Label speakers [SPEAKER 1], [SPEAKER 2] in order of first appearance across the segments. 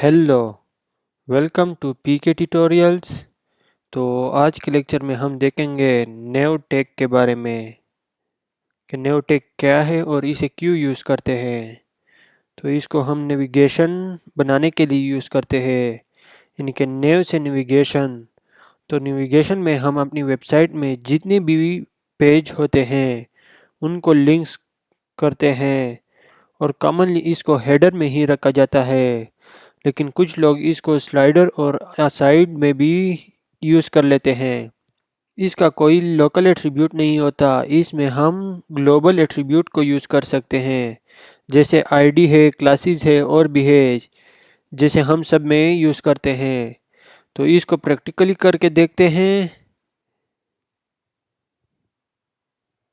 [SPEAKER 1] Hello, welcome to PK tutorials. तो आज के लेक्चर में हम देखेंगे नेवटेक के बारे में कि नेवटेक क्या है और इसे क्यों यूज़ करते हैं। तो इसको हम नेविगेशन बनाने के लिए यूज़ करते हैं। इनके नेव से नेविगेशन। तो नेविगेशन में हम अपनी वेबसाइट में जितने भी पेज होते हैं उनको लिंक्स करते हैं और कॉमनली इसको हेडर में ही रखा जाता है, लेकिन कुछ लोग इसको स्लाइडर और साइड में भी यूज़ कर लेते हैं। इसका कोई लोकल एट्रीब्यूट नहीं होता, इसमें हम ग्लोबल एट्रीब्यूट को यूज़ कर सकते हैं, जैसे आईडी है, क्लासेस है और भी है, जैसे हम सब में यूज़ करते हैं। तो इसको प्रैक्टिकली करके देखते हैं।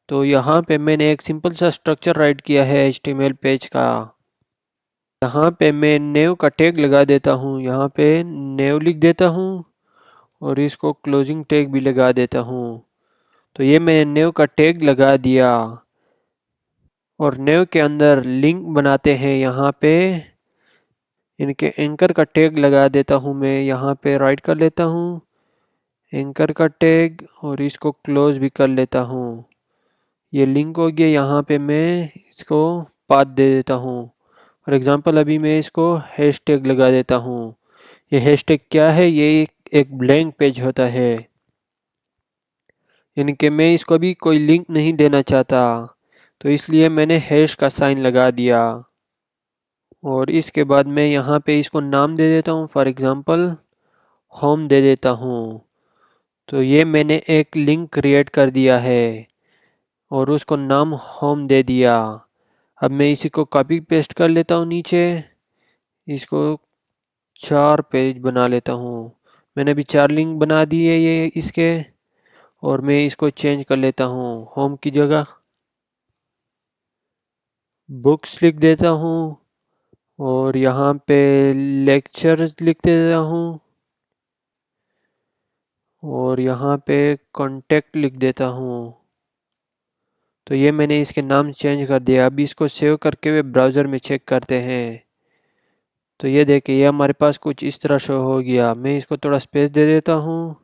[SPEAKER 1] तो यहाँ पे मैंने एक सिंपल सा स्ट्रक्चर राइट किया है एचटीएमएल पेज का। यहाँ पे मैं नेव का टैग लगा देता हूँ, यहाँ पे नेव लिख देता हूँ और इसको क्लोजिंग टैग भी लगा देता हूँ। तो ये मैंने नेव का टैग लगा दिया और नेव के अंदर लिंक बनाते हैं। यहाँ पे इनके एंकर का टैग लगा देता हूँ, मैं यहाँ पे राइट कर लेता हूँ एंकर का टैग और इसको क्लोज भी कर लेता हूँ। ये लिंक हो गया। यहाँ पे मैं इसको पाथ दे देता हूँ। फॉर एग्जांपल अभी मैं इसको हैश टैग लगा देता हूँ। ये हैश टैग क्या है? ये एक ब्लैंक पेज होता है, यानी कि मैं इसको भी कोई लिंक नहीं देना चाहता, तो इसलिए मैंने हैश का साइन लगा दिया। और इसके बाद मैं यहाँ पे इसको नाम दे देता हूँ, फॉर एग्जांपल होम दे देता हूँ। तो ये मैंने एक लिंक क्रिएट कर दिया है और उसको नाम होम दे दिया। अब मैं इसी को कॉपी पेस्ट कर लेता हूँ नीचे, इसको 4 पेज बना लेता हूँ। मैंने अभी 4 लिंक बना दिए ये इसके, और मैं इसको चेंज कर लेता हूँ। होम की जगह बुक्स लिख देता हूँ और यहाँ पे लेक्चर्स लिख देता हूँ और यहाँ पे कांटेक्ट लिख देता हूँ। तो ये मैंने इसके नाम चेंज कर दिया। अभी इसको सेव करके वे ब्राउज़र में चेक करते हैं। तो ये देखिए, ये हमारे पास कुछ इस तरह शो हो गया। मैं इसको थोड़ा स्पेस दे देता हूँ,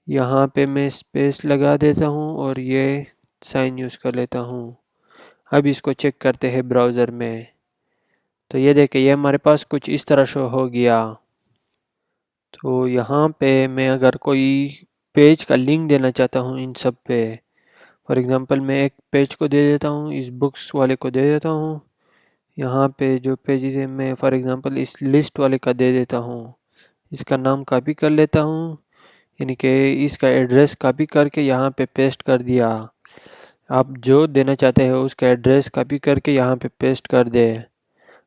[SPEAKER 1] यहाँ पे मैं स्पेस लगा देता हूँ और ये साइन यूज़ कर लेता हूँ। अब इसको चेक करते हैं ब्राउज़र में। तो ये देखिए, ये हमारे पास कुछ इस तरह शो हो गया। तो यहाँ पे मैं अगर कोई पेज का लिंक देना चाहता हूँ इन सब पे, फॉर एग्जांपल मैं एक पेज को दे देता हूँ, इस बुक्स वाले को दे देता हूँ। यहाँ पे जो पेजेस है मैं फॉर एग्जांपल इस लिस्ट वाले का दे देता हूँ। इसका नाम कॉपी कर लेता हूँ, यानी कि इसका एड्रेस कॉपी करके यहाँ पे पेस्ट कर दिया। आप जो देना चाहते हो उसका एड्रेस कॉपी करके यहाँ पे पेस्ट कर दे।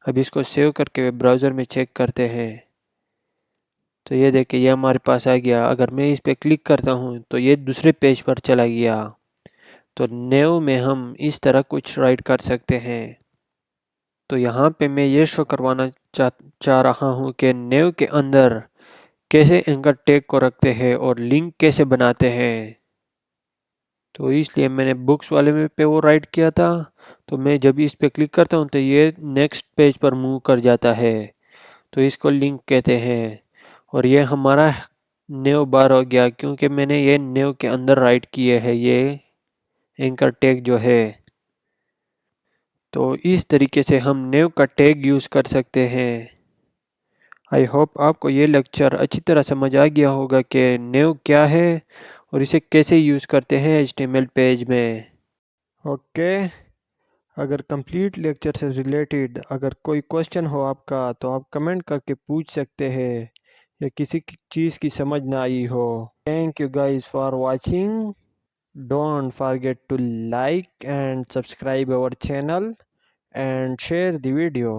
[SPEAKER 1] अब इसको सेव करके ब्राउज़र में चेक करते हैं। तो ये देखिए, ये हमारे पास आ गया। अगर मैं इस पर क्लिक करता हूँ तो ये दूसरे पेज पर चला गया। तो नेव में हम इस तरह कुछ राइट कर सकते हैं। तो यहाँ पे मैं ये शो करवाना चाह रहा हूँ कि नेव के अंदर कैसे एंकर टैग को रखते हैं और लिंक कैसे बनाते हैं। तो इसलिए मैंने बुक्स वाले में पे वो राइट किया था। तो मैं जब इस पे क्लिक करता हूँ तो ये नेक्स्ट पेज पर मूव कर जाता है। तो इसको लिंक कहते हैं। और ये हमारा नेव बार हो गया, क्योंकि मैंने ये नेव के अंदर राइट किए हैं ये एंकर टैग जो है। तो इस तरीके से हम नेव का टैग यूज़ कर सकते हैं। आई होप आपको ये लेक्चर अच्छी तरह समझ आ गया होगा कि नेव क्या है और इसे कैसे यूज़ करते हैं एचटीएमएल पेज में। ओके, अगर कंप्लीट लेक्चर से रिलेटेड अगर कोई क्वेश्चन हो आपका तो आप कमेंट करके पूछ सकते हैं, या किसी चीज़ की समझ ना आई हो। Thank you guys for watching. Don't forget to like and subscribe our channel and share the video.